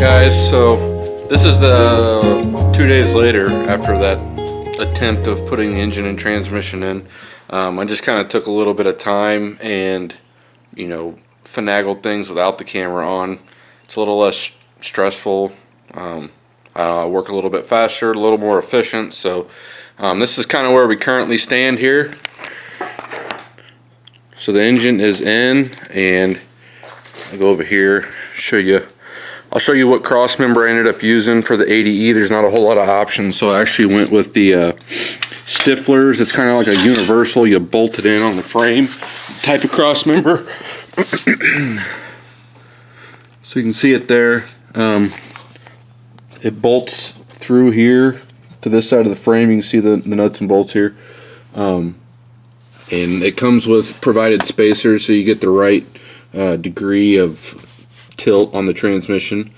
Guys, so this is the 2 days later after that attempt of putting the engine and transmission in. I just kind of took a little bit of time and, finagled things without the camera on. It's a little less stressful. I work a little bit faster, a little more efficient. So this is kind of where we currently stand here. So the engine is in, and I'll go over here, I'll show you what cross member I ended up using for the ADE. There's not a whole lot of options, so I actually went with the Stiflers. It's kind of like a universal, you bolt it in on the frame type of cross member. So you can see it there. It bolts through here to this side of the frame. You can see the nuts and bolts here. And it comes with provided spacers, so you get the right degree of tilt on the transmission.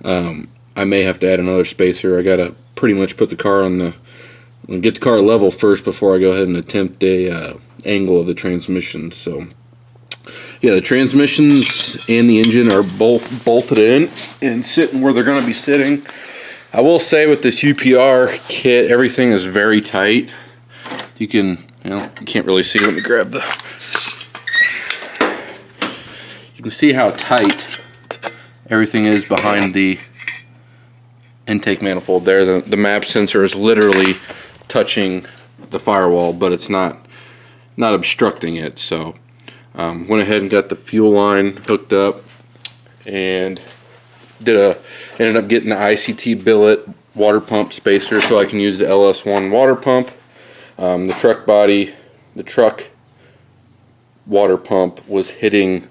I may have to add another spacer. I gotta pretty much put the car get the car level first before I go ahead and attempt a angle of the transmission. So yeah, the transmissions and the engine are both bolted in and sitting where they're going to be sitting. I will say with this UPR kit, everything is very tight. You can, you can't really see. Let me grab you can see how tight everything is behind the intake manifold there. The map sensor is literally touching the firewall, but it's not obstructing it. So went ahead and got the fuel line hooked up and ended up getting the ICT billet water pump spacer so I can use the LS1 water pump. The truck water pump was hitting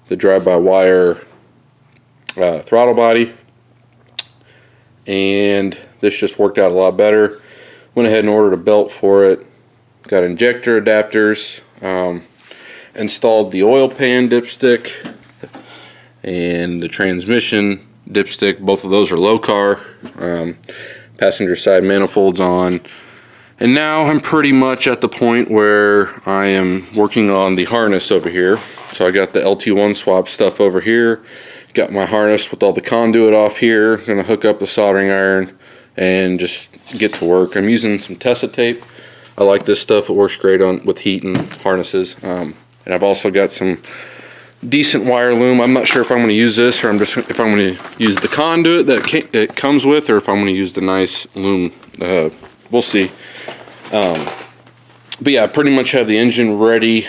the drive-by-wire throttle body, and this just worked out a lot better. Went ahead and ordered a belt for it, got injector adapters, installed the oil pan dipstick and the transmission dipstick. Both of those are low car. Passenger side manifolds on, and now I'm pretty much at the point where I am working on the harness over here. So I got the LT1 swap stuff over here, got my harness with all the conduit off here. Gonna hook up the soldering iron and just get to work. I'm using some Tessa tape. I like this stuff. It works great with heat and harnesses. And I've also got some decent wire loom. I'm not sure if I'm going to use this or if I'm going to use the conduit that it comes with, or if I'm going to use the nice loom. We'll see. But yeah, I pretty much have the engine ready,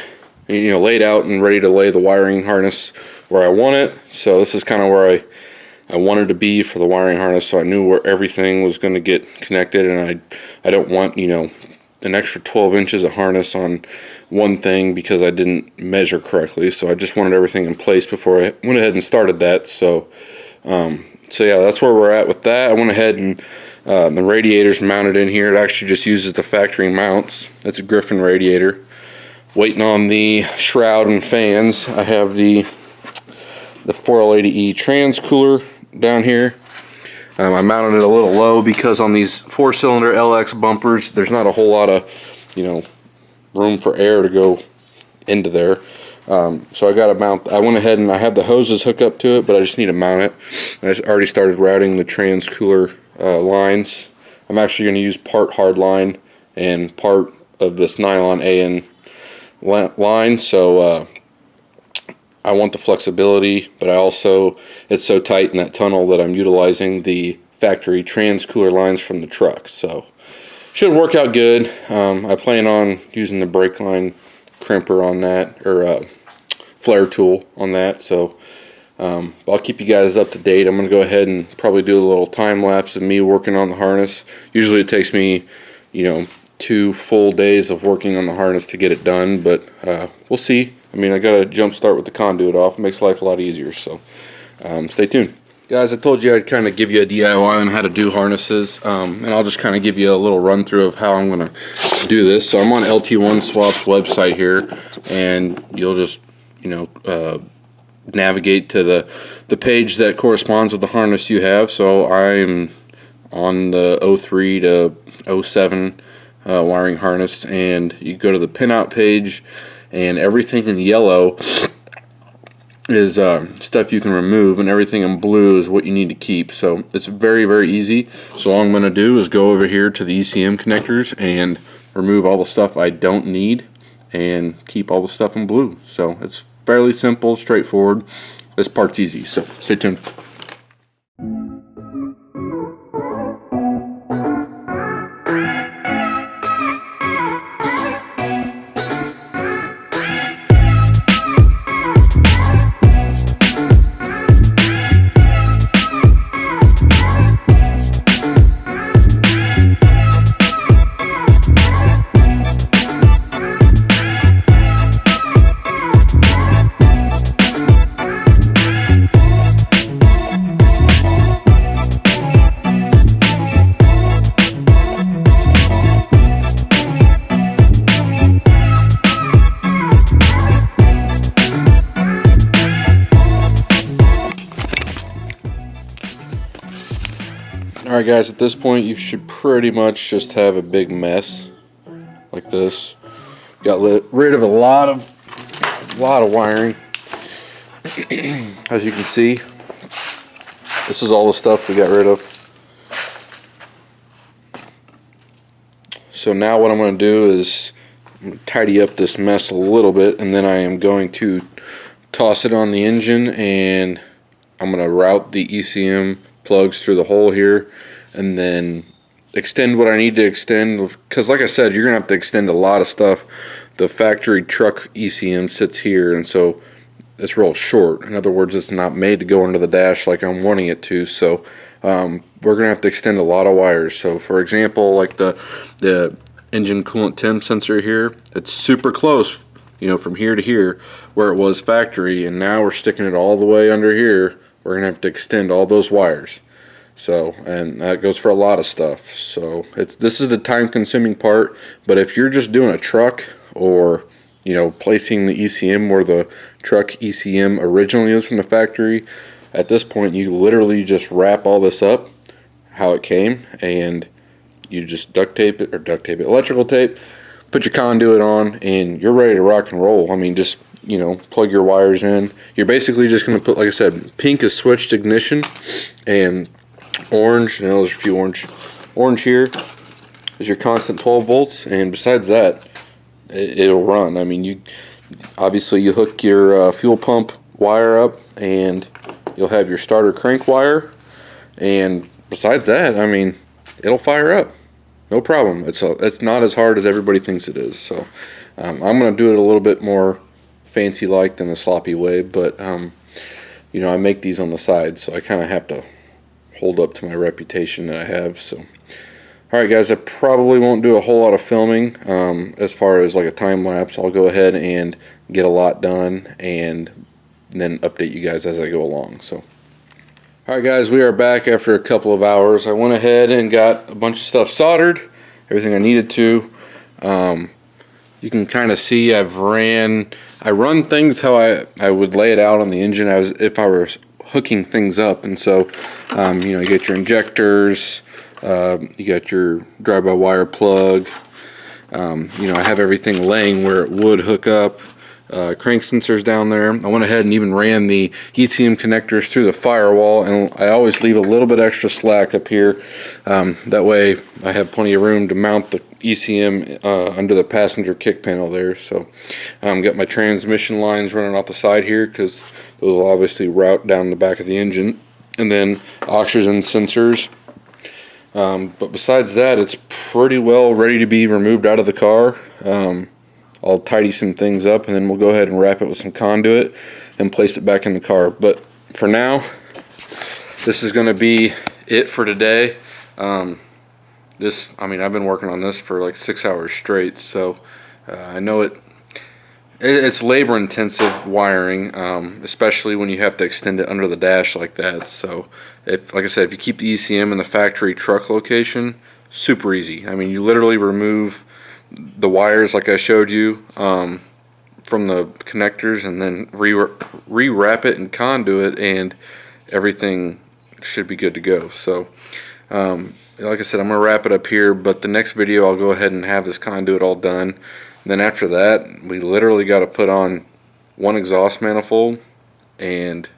laid out and ready to lay the wiring harness where I want it. So this is kind of where I wanted to be for the wiring harness, so I knew where everything was going to get connected, and I don't want an extra 12 inches of harness on one thing because I didn't measure correctly. So I just wanted everything in place before I went ahead and started that. So yeah, that's where we're at with that. I went ahead and the radiator's mounted in here. It actually just uses the factory mounts. That's a Griffin radiator. Waiting on the shroud and fans. I have the 4L80E trans cooler down here. I mounted it a little low because on these 4-cylinder LX bumpers, there's not a whole lot of, room for air to go into there. So I got to mount. I went ahead and I have the hoses hooked up to it, but I just need to mount it. I already started routing the trans cooler lines. I'm actually going to use part hard line and part of this nylon AN line. So I want the flexibility, but it's so tight in that tunnel that I'm utilizing the factory trans cooler lines from the truck. So should work out good. I plan on using the brake line crimper on that, or flare tool on that. So I'll keep you guys up to date. I'm going to go ahead and probably do a little time lapse of me working on the harness. Usually it takes me, 2 full days of working on the harness to get it done, but we'll see. I mean, I got to jump start with the conduit off. It makes life a lot easier, so stay tuned. Guys, I told you I'd kind of give you a DIY on how to do harnesses, and I'll just kind of give you a little run through of how I'm going to do this. So I'm on LT1 Swap's website here, and you'll just, navigate to the page that corresponds with the harness you have. So I'm on the 03 to 07 wiring harness, and you go to the pinout page, and everything in yellow is stuff you can remove, and everything in blue is what you need to keep. So it's very, very easy. So all I'm going to do is go over here to the ECM connectors and remove all the stuff I don't need and keep all the stuff in blue. So it's fairly simple, straightforward. This part's easy, so stay tuned. Alright guys, at this point you should pretty much just have a big mess like this. Got rid of a lot of wiring. As you can see, this is all the stuff we got rid of. So now what I'm going to do is tidy up this mess a little bit, and then I am going to toss it on the engine, and I'm going to route the ECM plugs through the hole here, and then extend what I need to extend, because like I said, you're gonna have to extend a lot of stuff. The factory truck ECM sits here, and so it's real short. In other words, it's not made to go under the dash like I'm wanting it to. So we're gonna have to extend a lot of wires. So for example, like the engine coolant temp sensor here, it's super close, you know, from here to here where it was factory, and now we're sticking it all the way under here. We're gonna have to extend all those wires. So, and that goes for a lot of stuff. So this is the time-consuming part. But if you're just doing a truck, or you know, placing the ECM where the truck ECM originally is from the factory, at this point you literally just wrap all this up how it came, and you just electrical tape, put your conduit on, and you're ready to rock and roll. I mean, just, you know, plug your wires in. You're basically just going to put, like I said, pink is switched ignition, and orange, you know, there's a few orange here is your constant 12 volts, and besides that, it'll run. I mean, you hook your fuel pump wire up, and you'll have your starter crank wire, and besides that, I mean, it'll fire up, no problem. It's not as hard as everybody thinks it is. So I'm gonna do it a little bit more fancy like than the sloppy way, but you know, I make these on the side, so I kind of have to hold up to my reputation that I have. So alright guys, I probably won't do a whole lot of filming as far as like a time lapse. I'll go ahead and get a lot done and then update you guys as I go along. So alright guys, we are back after a couple of hours. I went ahead and got a bunch of stuff soldered, everything I needed to. You can kind of see I run things how I would lay it out on the engine if I were hooking things up. And so you know, you get your injectors, you got your drive-by-wire plug, you know, I have everything laying where it would hook up. Crank sensors down there. I went ahead and even ran the ECM connectors through the firewall, and I always leave a little bit extra slack up here. That way I have plenty of room to mount the ECM under the passenger kick panel there. So got my transmission lines running off the side here, because those will obviously route down the back of the engine, and then oxygen sensors. But besides that, it's pretty well ready to be removed out of the car. I'll tidy some things up, and then we'll go ahead and wrap it with some conduit and place it back in the car. But for now, this is going to be it for today. I mean, I've been working on this for like 6 hours straight, so I know it's labor intensive wiring, especially when you have to extend it under the dash like that. So like I said, if you keep the ECM in the factory truck location, super easy. I mean, you literally remove the wires like I showed you from the connectors, and then re-wrap it in conduit, and everything should be good to go. So like I said, I'm gonna wrap it up here, but the next video I'll go ahead and have this conduit all done. And then after that, we literally got to put on one exhaust manifold, and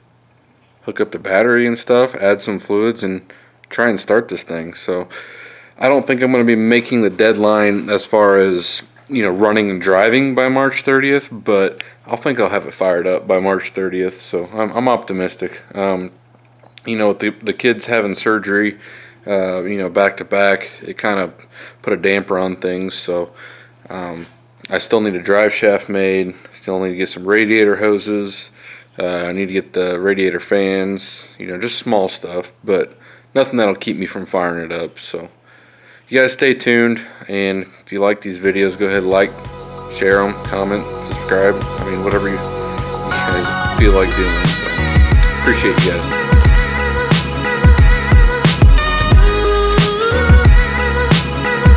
hook up the battery and stuff, add some fluids, and try and start this thing. So I don't think I'm going to be making the deadline as far as, you know, running and driving by March 30th, but I think I'll have it fired up by March 30th. So I'm optimistic. You know, with the kids having surgery, you know, back to back, it kind of put a damper on things. So I still need a drive shaft made. Still need to get some radiator hoses. I need to get the radiator fans. You know, just small stuff, but nothing that'll keep me from firing it up. So you guys stay tuned, and if you like these videos, go ahead and like, share them, comment, subscribe. I mean, whatever you guys feel like doing. So appreciate you guys.